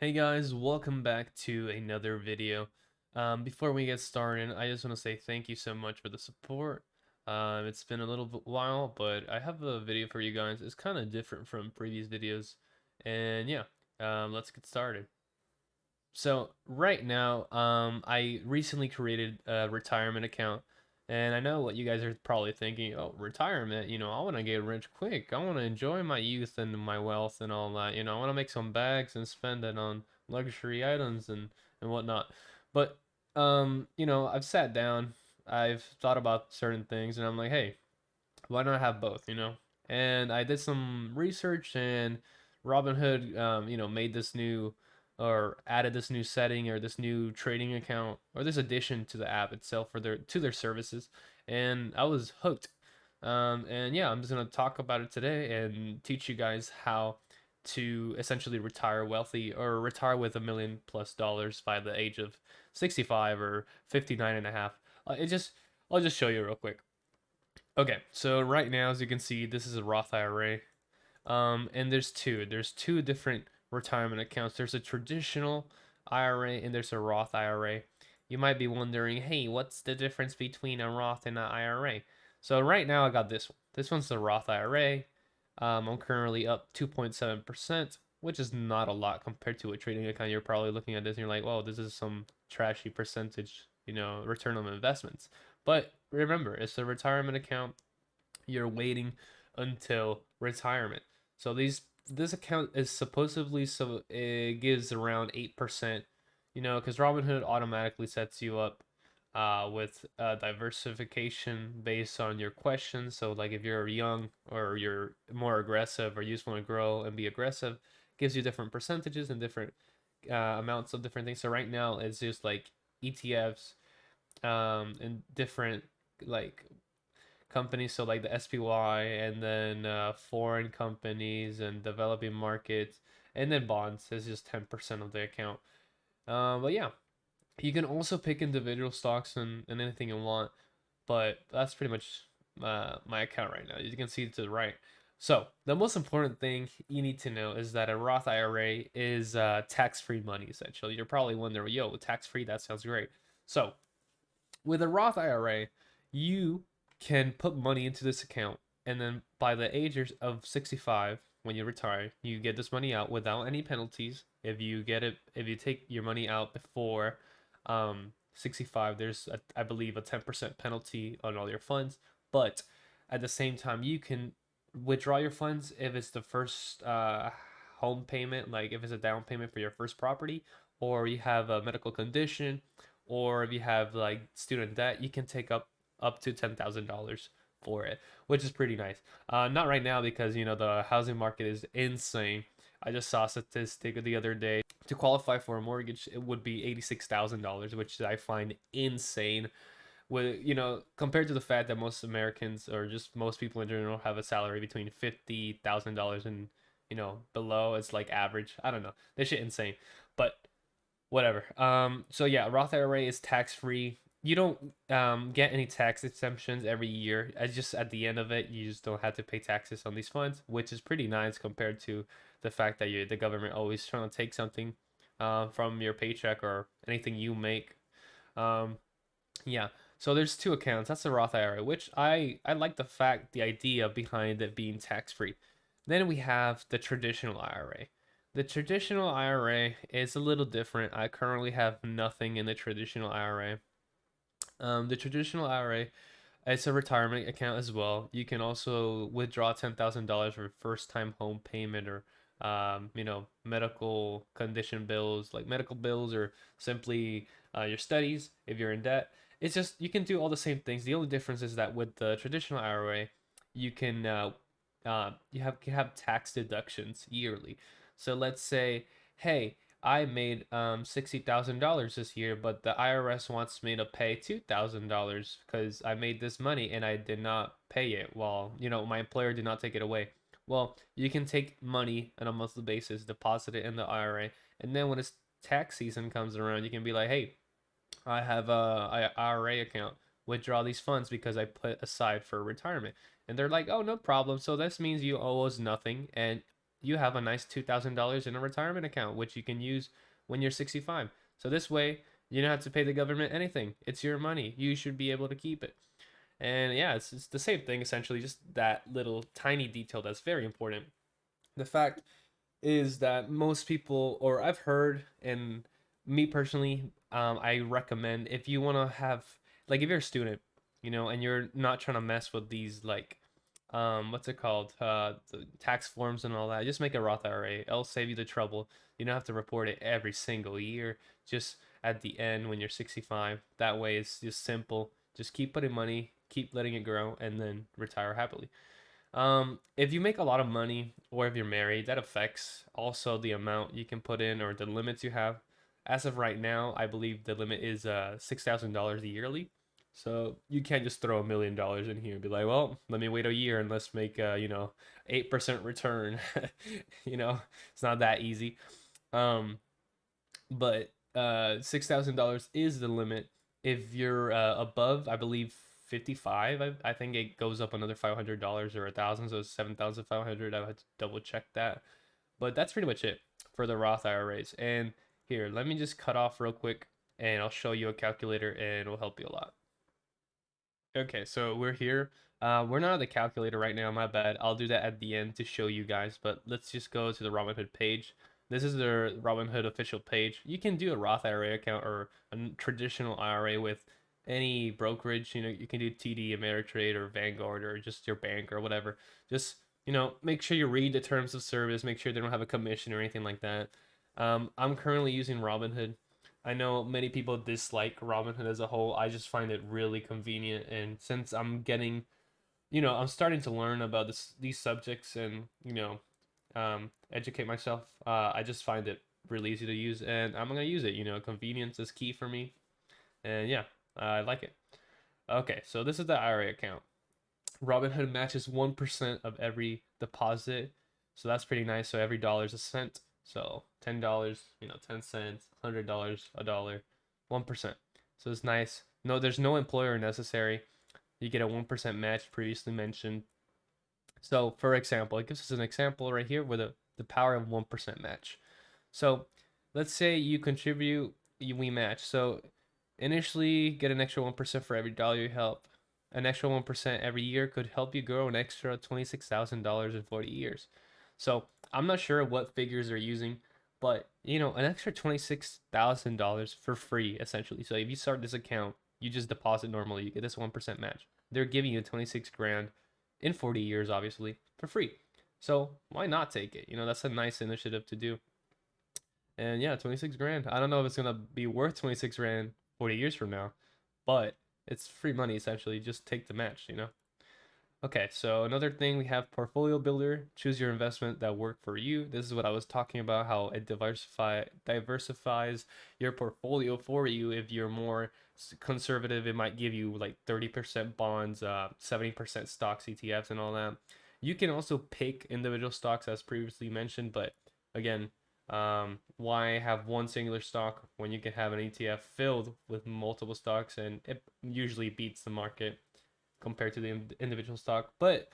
Hey guys, welcome back to another video. Before we get started, I just want to say thank you so much for the support. It's been a little while, but I have a video for you guys. It's kind of different from previous videos. And yeah, let's get started. So right now, I recently created a retirement account, and I know what you guys are probably thinking. Oh, retirement, I want to get rich quick. I want to enjoy my youth and my wealth and all that. I want to make some bags and spend it on luxury items and whatnot. But I've sat down, I've thought about certain things, and I'm like, hey, why not have both? And I did some research, and Robinhood, made this new or added this new setting or this new trading account or this addition to the app itself for their services, and I was hooked. And yeah, I'm just gonna talk about it today and teach you guys how to essentially retire wealthy or retire with $1 million+ by the age of 65 or 59 and a half. I'll just show you real quick. Okay, so right now, as you can see, this is a Roth IRA. And there's two different retirement accounts. There's a traditional IRA and there's a Roth IRA. You might be wondering, hey, what's the difference between a Roth and an IRA? So right now I got this one. This one's the Roth IRA. I'm currently up 2.7%, which is not a lot compared to a trading account. You're probably looking at this and you're like, "Whoa, this is some trashy percentage, return on investments." But remember, it's a retirement account. You're waiting until retirement. So this account is supposedly, so it gives around 8%, because Robinhood automatically sets you up with diversification based on your questions. So like if you're young or you're more aggressive or you just want to grow and be aggressive, gives you different percentages and different amounts of different things. So right now it's just like ETFs, and different like companies, so like the SPY, and then foreign companies and developing markets, and then bonds is just 10% of the account. But yeah, you can also pick individual stocks and anything you want, but that's pretty much my account right now. You can see to the right. So the most important thing you need to know is that a Roth IRA is tax-free money. Essentially, you're probably wondering, yo, tax-free? That sounds great. So with a Roth IRA, you can put money into this account, and then by the age of 65, when you retire, you get this money out without any penalties. If you take your money out before 65, there's I believe a 10% penalty on all your funds. But at the same time, you can withdraw your funds if it's the first home payment, like if it's a down payment for your first property, or you have a medical condition, or if you have like student debt, you can take up to $10,000 for it, which is pretty nice. Not right now because the housing market is insane. I just saw a statistic the other day. To qualify for a mortgage, it would be $86,000, which I find insane. With compared to the fact that most Americans or just most people in general have a salary between $50,000 and below, it's like average. I don't know. This shit insane, but whatever. So yeah, Roth IRA is tax free. You don't get any tax exemptions every year. It's just at the end of it, you just don't have to pay taxes on these funds, which is pretty nice compared to the fact that the government always trying to take something from your paycheck or anything you make. Um, yeah. So there's two accounts. That's the Roth IRA, which I like the idea behind it being tax free. Then we have the traditional IRA. The traditional IRA is a little different. I currently have nothing in the traditional IRA. The traditional IRA, it's a retirement account as well. You can also withdraw $10,000 for first time home payment or medical condition bills, like medical bills, or simply your studies if you're in debt. It's just you can do all the same things. The only difference is that with the traditional IRA, you can can have tax deductions yearly. So let's say, hey, I made $60,000 this year, but the IRS wants me to pay $2,000 because I made this money and I did not pay it. Well, my employer did not take it away. Well, you can take money on a monthly basis, deposit it in the IRA, and then when it's tax season comes around, you can be like, hey, I have a IRA account. Withdraw these funds because I put aside for retirement. And they're like, oh, no problem. So this means you owe us nothing, and you have a nice $2,000 in a retirement account, which you can use when you're 65. So this way, you don't have to pay the government anything. It's your money. You should be able to keep it. And yeah, it's the same thing essentially, just that little tiny detail that's very important. The fact is that most people, or I've heard, and me personally, I recommend if you want to have, like, if you're a student, and you're not trying to mess with these, like, what's it called, the tax forms and all that, just make a Roth IRA. It'll save you the trouble. You don't have to report it every single year. Just at the end when you're 65. That way, it's just simple. Just keep putting money, keep letting it grow, and then retire happily. If you make a lot of money or if you're married, that affects also the amount you can put in or the limits you have. As of right now, I believe the limit is $6,000 yearly. So you can't just throw $1 million in here and be like, well, let me wait a year and let's make 8% return. It's not that easy. But $6,000 is the limit. If you're above, I believe 55, I think it goes up another $500 or 1,000, so it's 7,500. I would have to double check that, but that's pretty much it for the Roth IRAs. And here, let me just cut off real quick, and I'll show you a calculator, and it'll help you a lot. Okay, so we're here. We're not at the calculator right now, my bad. I'll do that at the end to show you guys, but let's just go to the Robinhood page. This is the Robinhood official page. You can do a Roth IRA account or a traditional IRA with any brokerage. You can do TD, Ameritrade, or Vanguard, or just your bank or whatever. Just, make sure you read the terms of service, make sure they don't have a commission or anything like that. I'm currently using Robinhood. I know many people dislike Robinhood as a whole. I just find it really convenient, and since I'm getting, I'm starting to learn about these subjects and educate myself. I just find it really easy to use, and I'm gonna use it. Convenience is key for me, and yeah, I like it. Okay, so this is the IRA account. Robinhood matches 1% of every deposit, so that's pretty nice. So every dollar is a cent. So $10, 10 cents, $100, a dollar, 1%. So it's nice. No, there's no employer necessary. You get a 1% match previously mentioned. So for example, it gives us an example right here with the power of 1% match. So let's say you contribute, we match. So initially get an extra 1% for every dollar you help. An extra 1% every year could help you grow an extra $26,000 in 40 years. So I'm not sure what figures they're using, but an extra $26,000 for free essentially. So if you start this account, you just deposit normally, you get this 1% match. They're giving you 26 grand in 40 years, obviously, for free. So why not take it? That's a nice initiative to do. And yeah, 26 grand. I don't know if it's gonna be worth 26 grand 40 years from now, but it's free money essentially. Just take the match. Okay, so another thing, we have Portfolio Builder. Choose your investment that work for you. This is what I was talking about, how it diversifies your portfolio for you. If you're more conservative, it might give you like 30% bonds, 70% stocks, ETFs, and all that. You can also pick individual stocks as previously mentioned, but again, why have one singular stock when you can have an ETF filled with multiple stocks, and it usually beats the market compared to the individual stock. But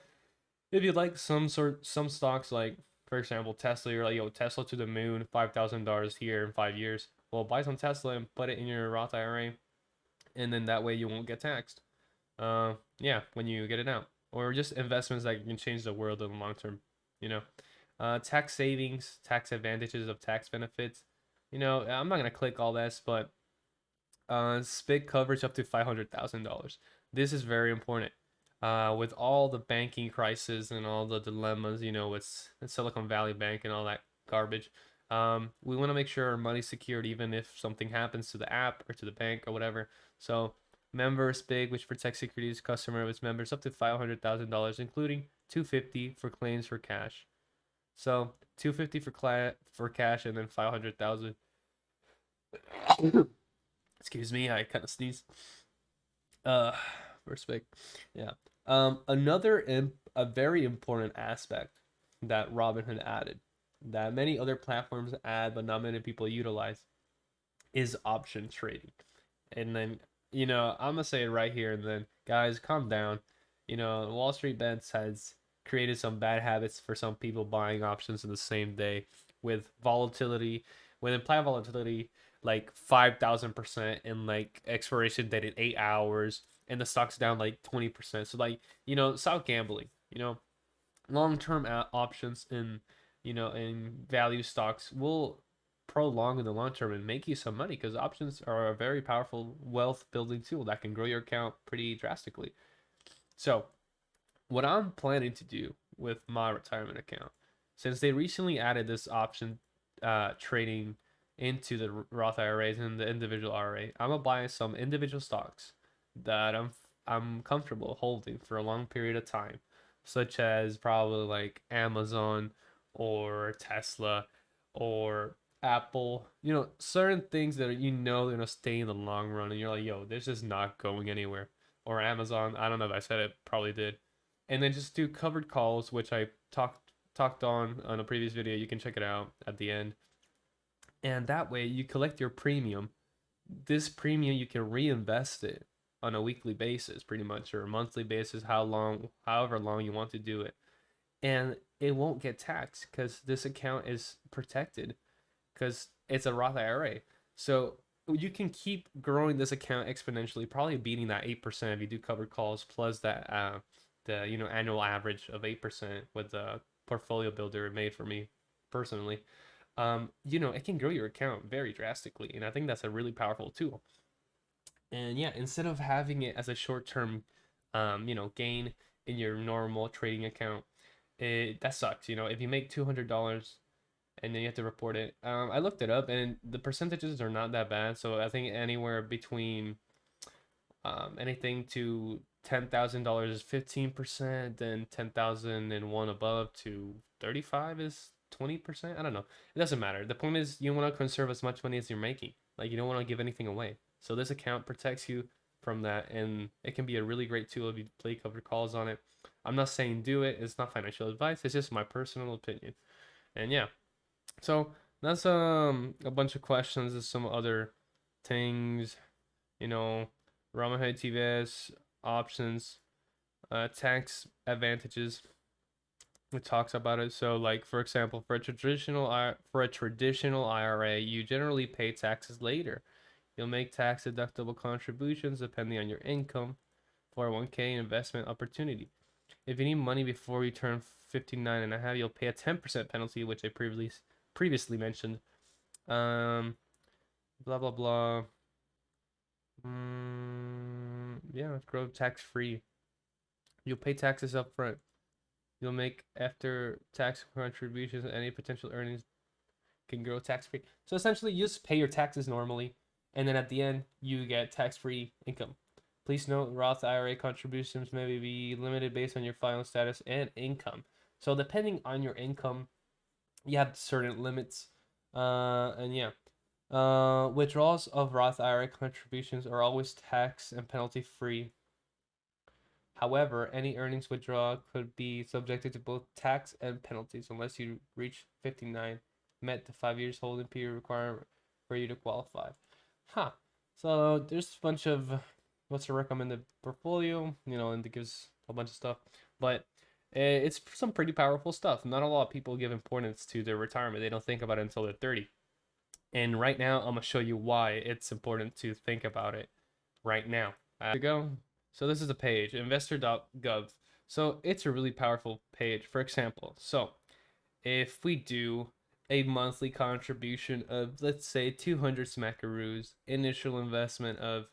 if you like some stocks, like for example Tesla, you're like, yo, Tesla to the moon, $5,000 here in 5 years. Well, buy some Tesla and put it in your Roth IRA, and then that way you won't get taxed. Yeah, when you get it out, or just investments that can change the world in the long term. Tax savings, tax advantages of tax benefits. I'm not gonna click all this, but SPIC coverage up to $500,000. This is very important. With all the banking crisis and all the dilemmas, with Silicon Valley Bank and all that garbage, we want to make sure our money's secured even if something happens to the app or to the bank or whatever. So member SPIC, which protects securities customer of its members up to $500,000, including $250 for claims for cash. So $250 for cash, and then $500,000. Excuse me, I kind of sneezed. Respect. Yeah. A very important aspect that Robinhood added, that many other platforms add but not many people utilize, is option trading. And then, I'm gonna say it right here and then, guys, calm down. Wall Street Bets has created some bad habits for some people buying options in the same day with volatility, with implied volatility like 5,000% and like expiration date at 8 hours, and the stock's down like 20%. So like, stop gambling. Long-term options in in value stocks will prolong in the long term and make you some money, because options are a very powerful wealth building tool that can grow your account pretty drastically. So what I'm planning to do with my retirement account, since they recently added this option trading into the Roth IRAs and the individual IRA, I'm gonna buy some individual stocks that I'm comfortable holding for a long period of time, such as probably like Amazon or Tesla or Apple. Certain things that they're gonna stay in the long run, and you're like, yo, this is not going anywhere. Or Amazon, I don't know if I said it, probably did. And then just do covered calls, which I talked on a previous video. You can check it out at the end. And that way you collect your premium. This premium, you can reinvest it on a weekly basis pretty much, or a monthly basis, however long you want to do it. And it won't get taxed because this account is protected because it's a Roth IRA. So you can keep growing this account exponentially, probably beating that 8% if you do covered calls, plus that the annual average of 8% with the portfolio builder it made for me personally. It can grow your account very drastically, and I think that's a really powerful tool. And yeah, instead of having it as a short-term, gain in your normal trading account, that sucks. If you make $200 and then you have to report it. I looked it up, and the percentages are not that bad. So I think anywhere between anything to $10,000 is 15%, then 10,001 above to 35 is 20%. I don't know. It doesn't matter. The point is you want to conserve as much money as you're making. Like, you don't want to give anything away. So this account protects you from that, and it can be a really great tool if you play covered calls on it. I'm not saying do it. It's not financial advice. It's just my personal opinion. And yeah. So that's a bunch of questions and some other things, Robinhood TVS options, tax advantages. It talks about it. So like, for example, for a traditional IRA, you generally pay taxes later. You'll make tax deductible contributions depending on your income, 401k, investment opportunity. If you need money before you turn 59 and a half, you'll pay a 10% penalty, which I previously mentioned. Blah blah blah. Yeah, it's grow tax free. You'll pay taxes up front. You'll make after tax contributions, any potential earnings can grow tax free. So essentially, you just pay your taxes normally, and then at the end, you get tax free income. Please note, Roth IRA contributions may be limited based on your filing status and income. So depending on your income, you have certain limits. And yeah. Withdrawals of Roth IRA contributions are always tax and penalty free. However, any earnings withdrawal could be subjected to both tax and penalties unless you reach 59, met the 5 years holding period requirement for you to qualify. So there's a bunch of what's a recommended portfolio, and it gives a bunch of stuff. But it's some pretty powerful stuff. Not a lot of people give importance to their retirement. They don't think about it until they're 30. And right now, I'm going to show you why it's important to think about it right now. To go. So this is a page, investor.gov. So it's a really powerful page. For example, so if we do a monthly contribution of, let's say, 200 smackaroos, initial investment of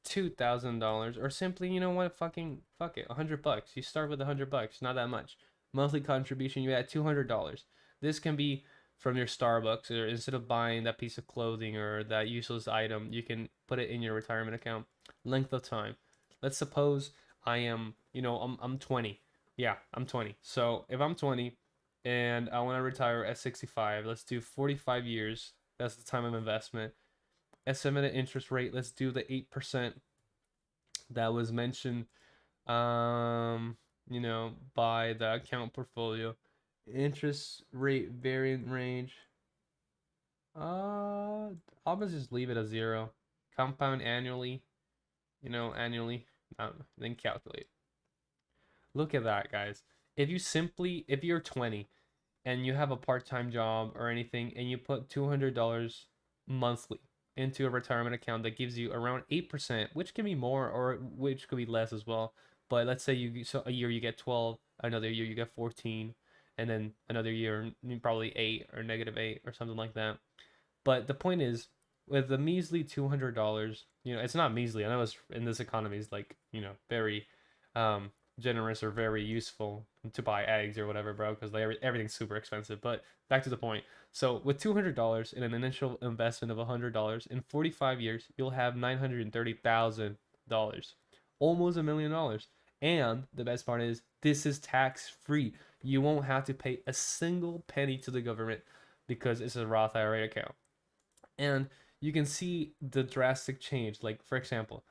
$2,000, or simply, fuck it, $100. You start with $100, not that much. Monthly contribution, you add $200. This can be from your Starbucks, or instead of buying that piece of clothing or that useless item, you can put it in your retirement account. Length of time. Let's suppose I am, I'm 20. Yeah, I'm 20. So if I'm 20 and I want to retire at 65, let's do 45 years. That's the time of investment. Estimated interest rate, let's do the 8% that was mentioned, by the account portfolio. Interest rate variant range. I'm gonna just leave it at 0. Compound annually, annually. Then calculate. Look at that, guys. if you're 20 and you have a part-time job or anything and you put $200 monthly into a retirement account that gives you around 8%, which can be more or which could be less as well. But let's say so a year you get 12, another year you get 14, and then another year probably 8 or -8 or something like that. But the point is, with the measly $200, it's not measly. I know it's in this economy is like, very um, generous or very useful to buy eggs or whatever, bro, because like everything's super expensive. But back to the point. So with $200 in an initial investment of $100 in 45 years, you'll have $930,000, almost $1 million. And the best part is, this is tax free. You won't have to pay a single penny to the government because it's a Roth IRA account. And you can see the drastic change. Like, for example,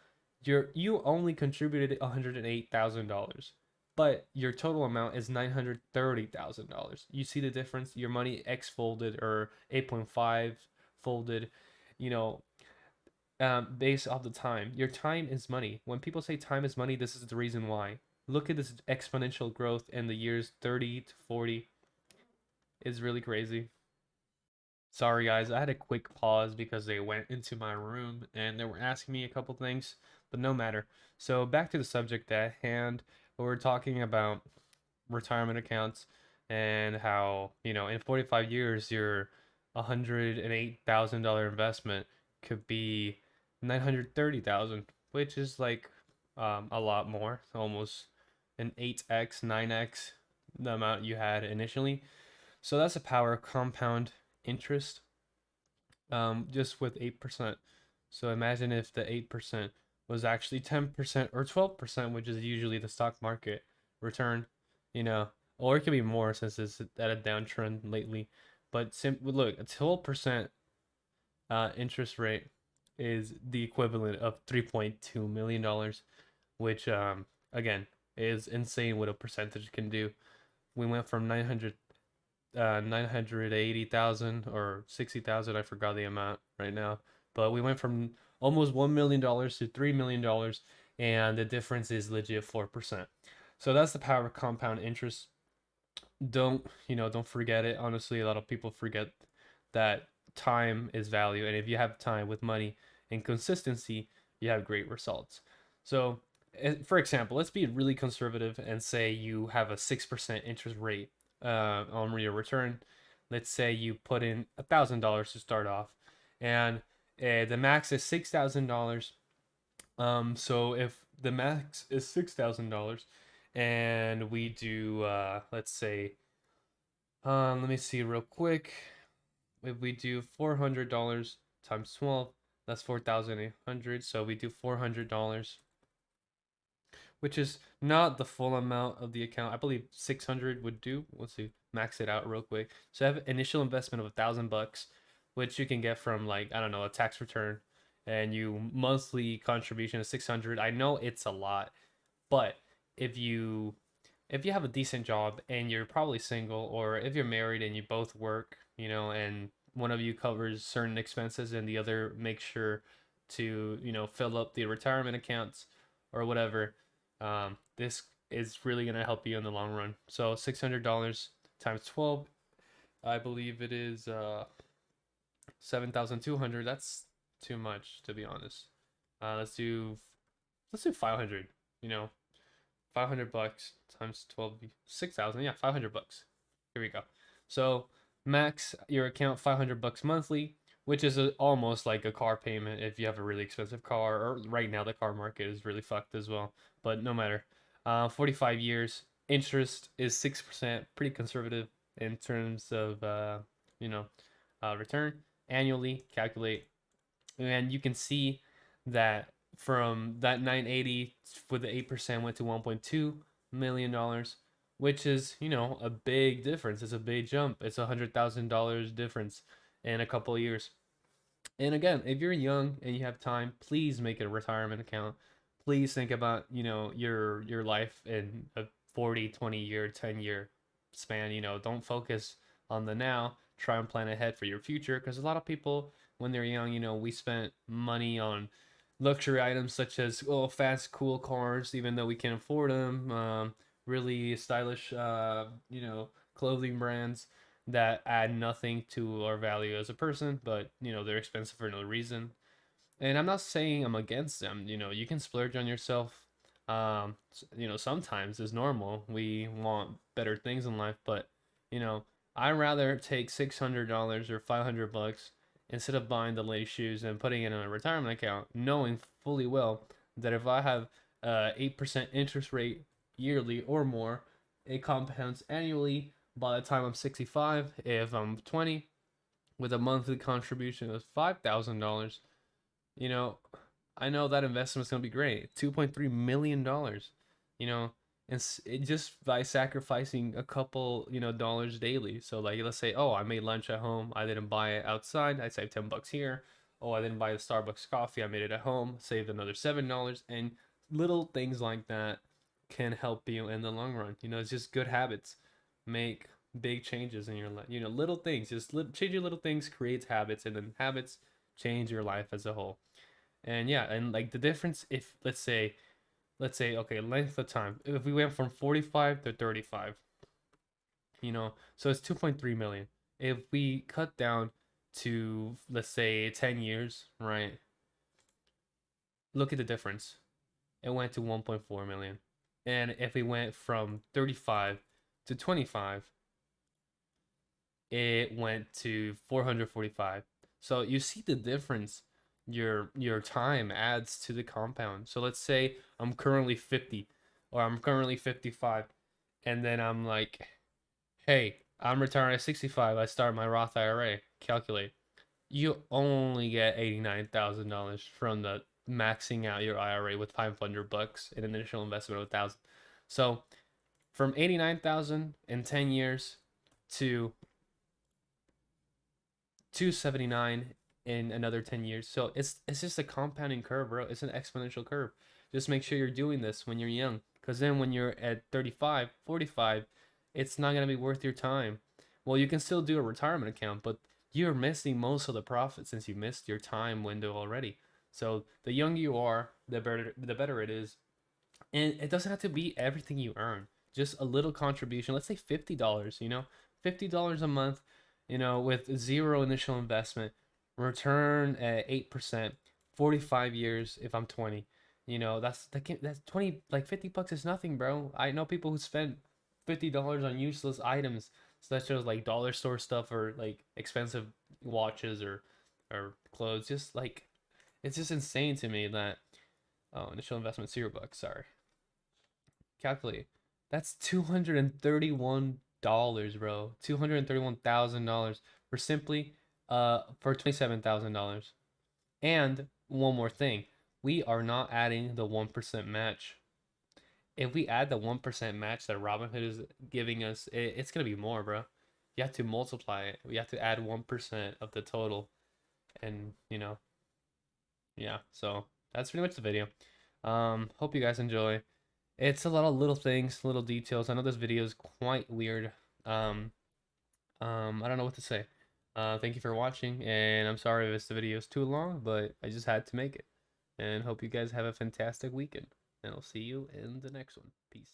you only contributed $108,000, but your total amount is $930,000. You see the difference? Your money X folded or 8.5 folded, you know, based off the time. Your time is money. When people say time is money, this is the reason why. Look at this exponential growth in the years 30 to 40. It's really crazy. Sorry, guys, I had a quick pause because they went into my room and they were asking me a couple things, but no matter. So, back to the subject at hand, we're talking about retirement accounts and how, in 45 years, your $108,000 investment could be 930,000, which is like a lot more, almost an 8x, 9x the amount you had initially. So, that's the power of compound interest, just with 8%. So imagine if the 8% was actually 10% or 12%, which is usually the stock market return, you know, or it could be more since it's at a downtrend lately. But look, a 12% interest rate is the equivalent of $3.2 million, which, again, is insane what a percentage can do. We went from 980,000 or 60,000. I forgot the amount right now, but we went from almost $1 million to $3 million, and the difference is legit 4%. So that's the power of compound interest. Don't forget it. Honestly, a lot of people forget that time is value, and if you have time with money and consistency, you have great results. So, for example, let's be really conservative and say you have a 6% interest rate on your return. Let's say you put in $1,000 to start off, and the max is $6,000. So if the max is $6,000, and we do, let's say, let me see real quick. If we do $400 times 12, that's 4,800. So we do $400, which is not the full amount of the account. I believe 600 would do. Let's see, max it out real quick. So I have an initial investment of $1,000, which you can get from, like, I don't know, a tax return, and you monthly contribution of 600. I know it's a lot, but if you have a decent job and you're probably single, or if you're married and you both work, and one of you covers certain expenses and the other makes sure to, fill up the retirement accounts or whatever, this is really going to help you in the long run. So $600 times 12, I believe it is 7,200. That's too much, to be honest. Let's do 500. 500 bucks times 12, 6,000. Yeah, 500 bucks. Here we go. So max your account 500 bucks monthly, which is almost like a car payment if you have a really expensive car. Or right now the car market is really fucked as well. But no matter. 45 years, interest is 6%, pretty conservative in terms of return annually. Calculate, and you can see that from that 980 with the 8% went to $1.2 million, which is, a big difference. It's a big jump. It's $100,000 difference in a couple of years. And again, if you're young and you have time, please make it a retirement account. Please think about, your life in a 40, 20-year, 10-year span. Don't focus on the now. Try and plan ahead for your future, because a lot of people, when they're young, we spent money on luxury items such as, fast, cool cars, even though we can't afford them. really stylish, you know, clothing brands that add nothing to our value as a person, but you know, they're expensive for no reason. And I'm not saying I'm against them. You know, you can splurge on yourself. You know, sometimes it's normal. We want better things in life, but you know, I'd rather take $600 or $500 instead of buying the latest shoes and putting it in a retirement account, knowing fully well that if I have 8% interest rate yearly or more, it compounds annually by the time I'm 65. If I'm 20, with a monthly contribution of $5,000, you know, I know that investment is going to be great. $2.3 million, you know, and just by sacrificing a couple, you know, dollars daily. So like, let's say, oh, I made lunch at home. I didn't buy it outside. I saved $10 here. Oh, I didn't buy the Starbucks coffee. I made it at home. Saved another $7. And little things like that can help you in the long run. You know, it's just good habits. Make big changes in your life. You know, little things. Just change your little things creates habits, and then habits change your life as a whole. And yeah, and like the difference, if let's say okay, length of time, if we went from 45 to 35, you know, so it's 2.3 million. If we cut down to, let's say, 10 years, right? Look at the difference. It went to 1.4 million. And if we went from 35 to 25, it went to 445. So you see the difference your time adds to the compound. So let's say I'm currently 50 or I'm currently 55, and then I'm like, hey, I'm retiring at 65. I start my Roth IRA. Calculate. You only get $89,000 from the maxing out your IRA with $500 in initial investment of 1,000. So from 89,000 in 10 years to 279 in another 10 years. So it's just a compounding curve, bro. It's an exponential curve. Just make sure you're doing this when you're young, because then when you're at 35, 45, it's not going to be worth your time. Well, you can still do a retirement account, but you're missing most of the profit since you missed your time window already. So the younger you are, the better it is. And it doesn't have to be everything you earn. Just a little contribution. Let's say $50, you know, $50 a month, you know, with zero initial investment, return at 8%, 45 years if I'm 20. You know, that's 20, like $50 is nothing, bro. I know people who spend $50 on useless items, such as like dollar store stuff or like expensive watches or clothes. Just like, it's just insane to me that, oh, initial investment $0, sorry. Calculate. That's $231, bro. $231,000 for simply for $27,000. And one more thing, we are not adding the 1% match. If we add the 1% match that Robinhood is giving us, it's gonna be more, bro. You have to multiply it. We have to add 1% of the total, and you know, yeah. So that's pretty much the video. Hope you guys enjoy. It's a lot of little things, little details. I know this video is quite weird. Um, I don't know what to say. Thank you for watching, and I'm sorry if the video is too long, but I just had to make it. And hope you guys have a fantastic weekend. And I'll see you in the next one. Peace.